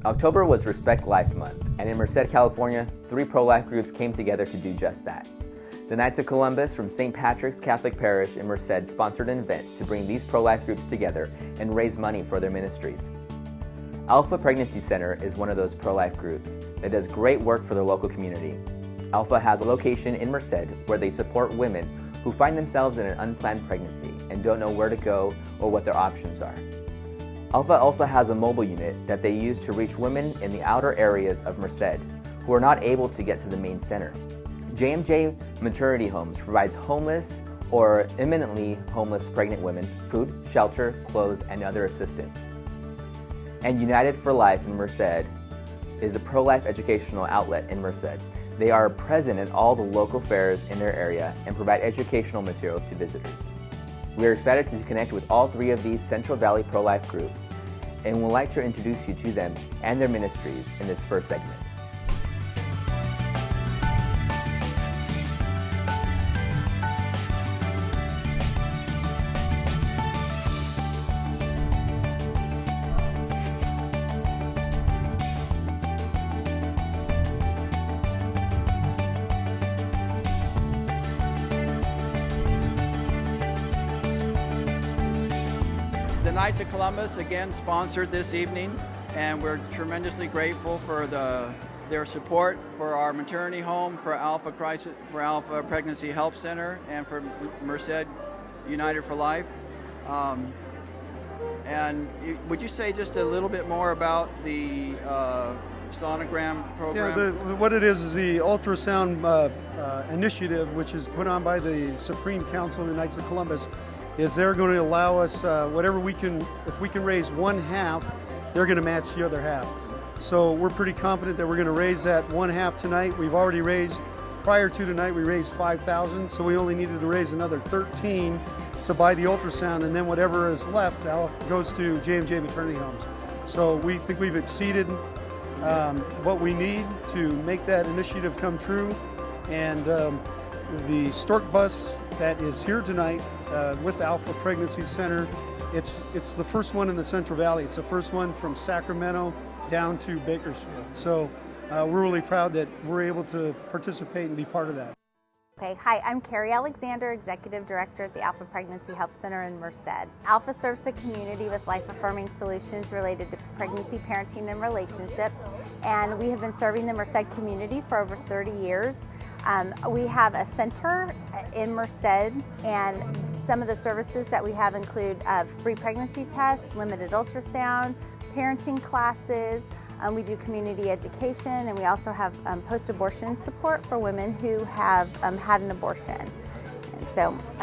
October was Respect Life Month, and in Merced, California, 3 pro-life groups came together to do just that. The Knights of Columbus from St. Patrick's Catholic Parish in Merced sponsored an event to bring these pro-life groups together and raise money for their ministries. Alpha Pregnancy Center is one of those pro-life groups that does great work for the local community. Alpha has a location in Merced where they support women who find themselves in an unplanned pregnancy and don't know where to go or what their options are. Alpha also has a mobile unit that they use to reach women in the outer areas of Merced who are not able to get to the main center. J&J Maternity Homes provides homeless or imminently homeless pregnant women food, shelter, clothes, and other assistance. And United for Life in Merced is a pro-life educational outlet in Merced. They are present at all the local fairs in their area and provide educational material to visitors. We are excited to connect with all 3 of these Central Valley pro-life groups and would like to introduce you to them and their ministries in this first segment. The Knights of Columbus again sponsored this evening, and we're tremendously grateful for their support for our maternity home, for Alpha Pregnancy Help Center, and for Merced United for Life. Would you say just a little bit more about the Sonogram Program? Yeah, what it is the ultrasound initiative, which is put on by the Supreme Council of the Knights of Columbus. Is they're going to allow us whatever we can, if we can raise 1/2, they're going to match the other half. So we're pretty confident that we're going to raise that 1/2 tonight. We've already raised, prior to tonight, we raised $5,000, so we only needed to raise another $13 to buy the ultrasound, and then whatever is left goes to J&J Maternity Homes. So we think we've exceeded what we need to make that initiative come true, and the Stork bus that is here tonight with the Alpha Pregnancy Center, it's the first one in the Central Valley. It's the first one from Sacramento down to Bakersfield. So we're really proud that we're able to participate and be part of that. Okay, hi, I'm Carrie Alexander, Executive Director at the Alpha Pregnancy Help Center in Merced. Alpha serves the community with life-affirming solutions related to pregnancy, parenting, and relationships, and we have been serving the Merced community for over 30 years. We have a center in Merced, and some of the services that we have include free pregnancy tests, limited ultrasound, parenting classes. We do community education, and we also have post-abortion support for women who have had an abortion.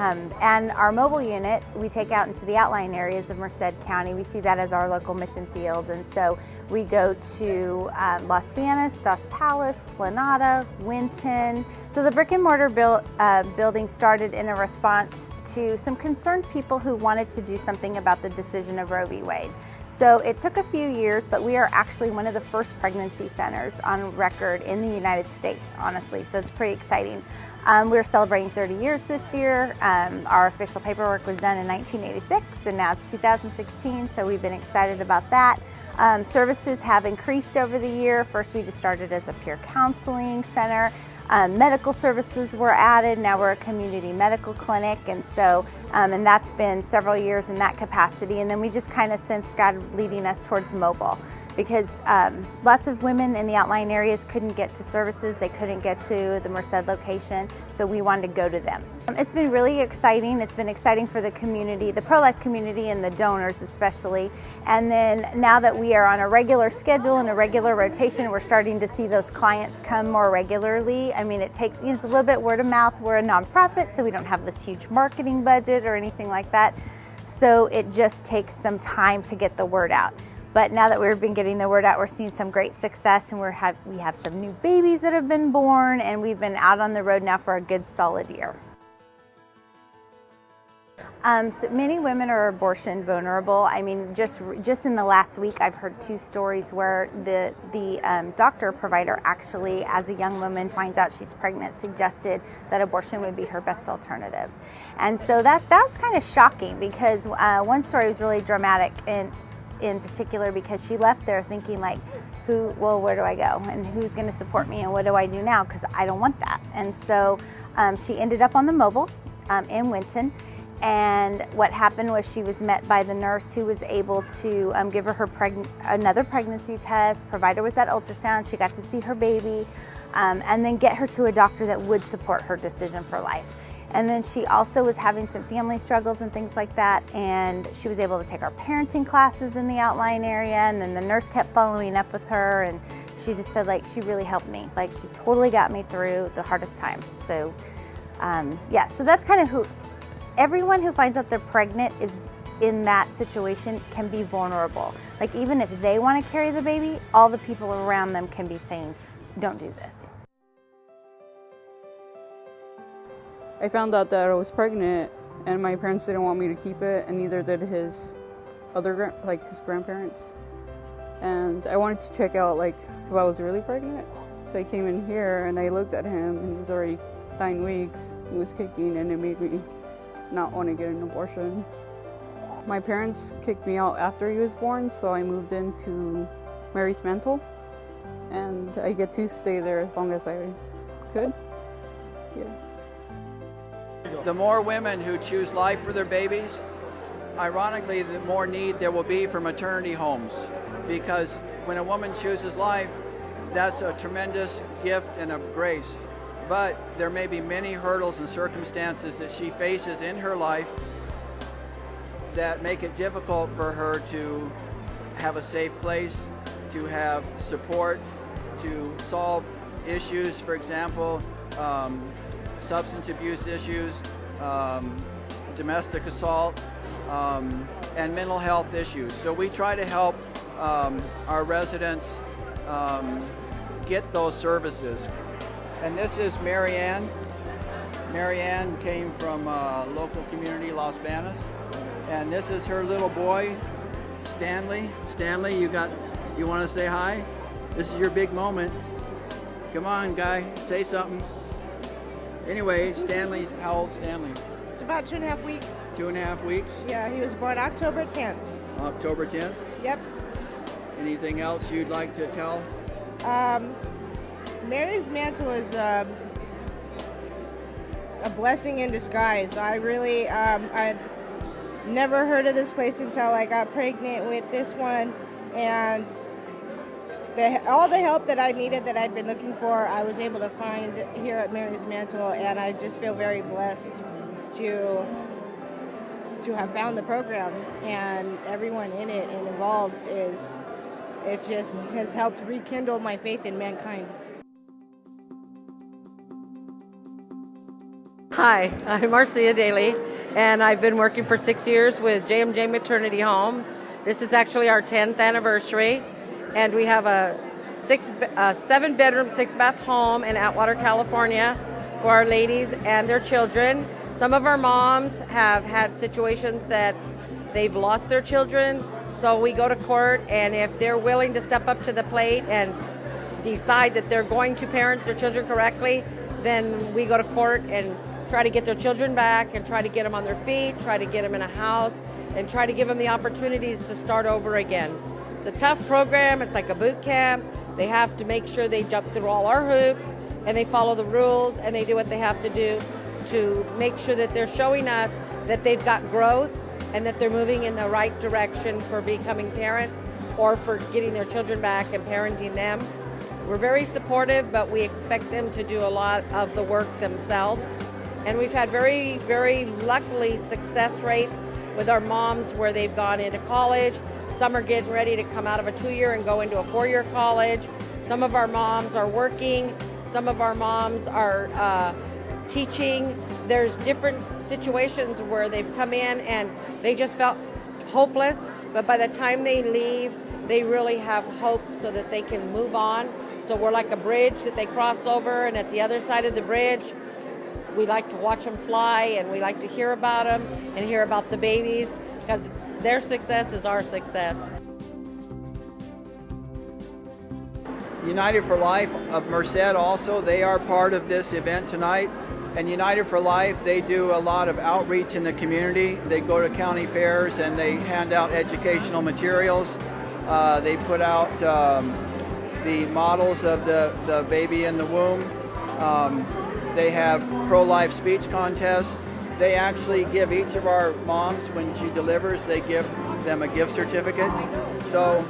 And our mobile unit, we take out into the outlying areas of Merced County. We see that as our local mission field, and so we go to Los Pianos, Dos Palos, Planada, Winton. So the brick and mortar building started in a response to some concerned people who wanted to do something about the decision of Roe v. Wade. So it took a few years, but we are actually one of the first pregnancy centers on record in the United States, honestly, so it's pretty exciting. We're celebrating 30 years this year. Our official paperwork was done in 1986, and now it's 2016, so we've been excited about that. Services have increased over the year. First, we just started as a peer counseling center. Medical services were added. Now we're a community medical clinic, and so and that's been several years in that capacity. And then we just kind of since got leading us towards mobile, because lots of women in the outlying areas couldn't get to services. They couldn't get to the Merced location, so we wanted to go to them. It's been really exciting. It's been exciting for the community, the pro-life community, and the donors especially. And then now that we are on a regular schedule and a regular rotation, we're starting to see those clients come more regularly. I mean, it's a little bit word of mouth. We're a nonprofit, so we don't have this huge marketing budget or anything like that. So it just takes some time to get the word out. But now that we've been getting the word out, we're seeing some great success, and we have some new babies that have been born, and we've been out on the road now for a good solid year. So many women are abortion vulnerable. I mean, just in the last week, I've heard 2 stories where the doctor provider actually, as a young woman finds out she's pregnant, suggested that abortion would be her best alternative. And so that was kind of shocking, because one story was really dramatic, and in particular because she left there thinking like, where do I go and who's going to support me and what do I do now, because I don't want that. And so she ended up on the mobile in Winton, and what happened was she was met by the nurse who was able to give her another pregnancy test, provide her with that ultrasound. She got to see her baby, and then get her to a doctor that would support her decision for life. And then she also was having some family struggles and things like that, and she was able to take our parenting classes in the outlying area, and then the nurse kept following up with her, and she just said like she really helped me. Like she totally got me through the hardest time. So yeah, so that's kind of everyone who finds out they're pregnant is in that situation can be vulnerable. Like even if they want to carry the baby, all the people around them can be saying, don't do this. I found out that I was pregnant, and my parents didn't want me to keep it, and neither did his his grandparents. And I wanted to check out like if I was really pregnant. So I came in here and I looked at him, and he was already 9 weeks. He was kicking, and it made me not want to get an abortion. My parents kicked me out after he was born, so I moved into Merced, and I get to stay there as long as I could. Yeah. The more women who choose life for their babies, ironically, the more need there will be for maternity homes. Because when a woman chooses life, that's a tremendous gift and a grace. But there may be many hurdles and circumstances that she faces in her life that make it difficult for her to have a safe place, to have support, to solve issues, for example, substance abuse issues, domestic assault, and mental health issues. So we try to help our residents get those services. And this is Marianne. Marianne came from a local community, Las Banas. And this is her little boy, Stanley. Stanley, you want to say hi? This is your big moment. Come on, guy, say something. Anyway, Stanley, how old Stanley? It's about 2.5 weeks. 2.5 weeks? Yeah, he was born October 10th. October 10th? Yep. Anything else you'd like to tell? Mary's Mantle is a blessing in disguise. I really, I'd never heard of this place until I got pregnant with this one, and all the help that I needed, that I'd been looking for, I was able to find here at Mary's Mantle, and I just feel very blessed to have found the program, and everyone in it and involved it just has helped rekindle my faith in mankind. Hi, I'm Marcia Daly, and I've been working for 6 years with J&J Maternity Homes. This is actually our 10th anniversary, and we have a 7-bedroom, 6-bath home in Atwater, California for our ladies and their children. Some of our moms have had situations that they've lost their children, so we go to court, and if they're willing to step up to the plate and decide that they're going to parent their children correctly, then we go to court and try to get their children back and try to get them on their feet, try to get them in a house, and try to give them the opportunities to start over again. It's a tough program. It's like a boot camp. They have to make sure they jump through all our hoops, and they follow the rules, and they do what they have to do to make sure that they're showing us that they've got growth and that they're moving in the right direction for becoming parents or for getting their children back and parenting them. We're very supportive, but we expect them to do a lot of the work themselves. And we've had very, very luckily success rates with our moms where they've gone into college. Some are getting ready to come out of a 2-year and go into a 4-year college. Some of our moms are working. Some of our moms are teaching. There's different situations where they've come in and they just felt hopeless, but by the time they leave, they really have hope so that they can move on. So we're like a bridge that they cross over, and at the other side of the bridge, we like to watch them fly, and we like to hear about them and hear about the babies, because their success is our success. United for Life of Merced also, they are part of this event tonight. And United for Life, they do a lot of outreach in the community. They go to county fairs and they hand out educational materials. They put out the models of the baby in the womb. They have pro-life speech contests. They actually give each of our moms, when she delivers, they give them a gift certificate. So,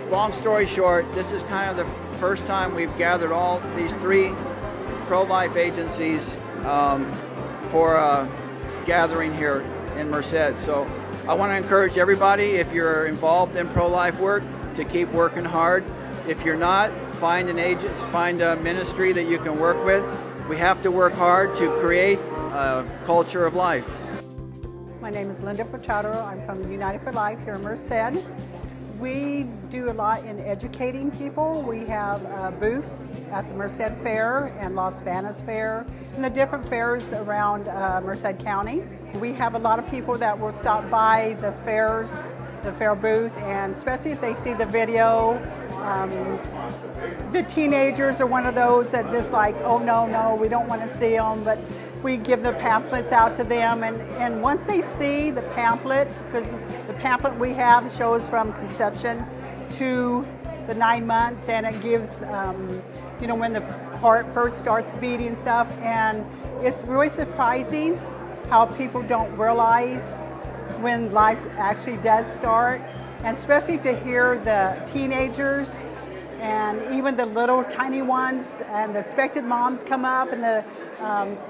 long story short, this is kind of the first time we've gathered all these 3 pro-life agencies for a gathering here in Merced. So I want to encourage everybody, if you're involved in pro-life work, to keep working hard. If you're not, find an agent, find a ministry that you can work with. We have to work hard to create a culture of life. My name is Linda Furtado. I'm from United for Life here in Merced. We do a lot in educating people. We have booths at the Merced Fair and Las Vegas Fair and the different fairs around Merced County. We have a lot of people that will stop by the fairs, the fair booth, and especially if they see the video. The teenagers are one of those that just like, oh no, we don't want to see them, but we give the pamphlets out to them, and once they see the pamphlet, because the pamphlet we have shows from conception to the 9 months, and it gives, when the heart first starts beating and stuff, and it's really surprising how people don't realize when life actually does start, and especially to hear the teenagers and even the little tiny ones and the expected moms come up, and the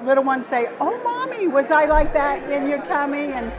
little ones say, "Oh, mommy, was I like that in your tummy?" And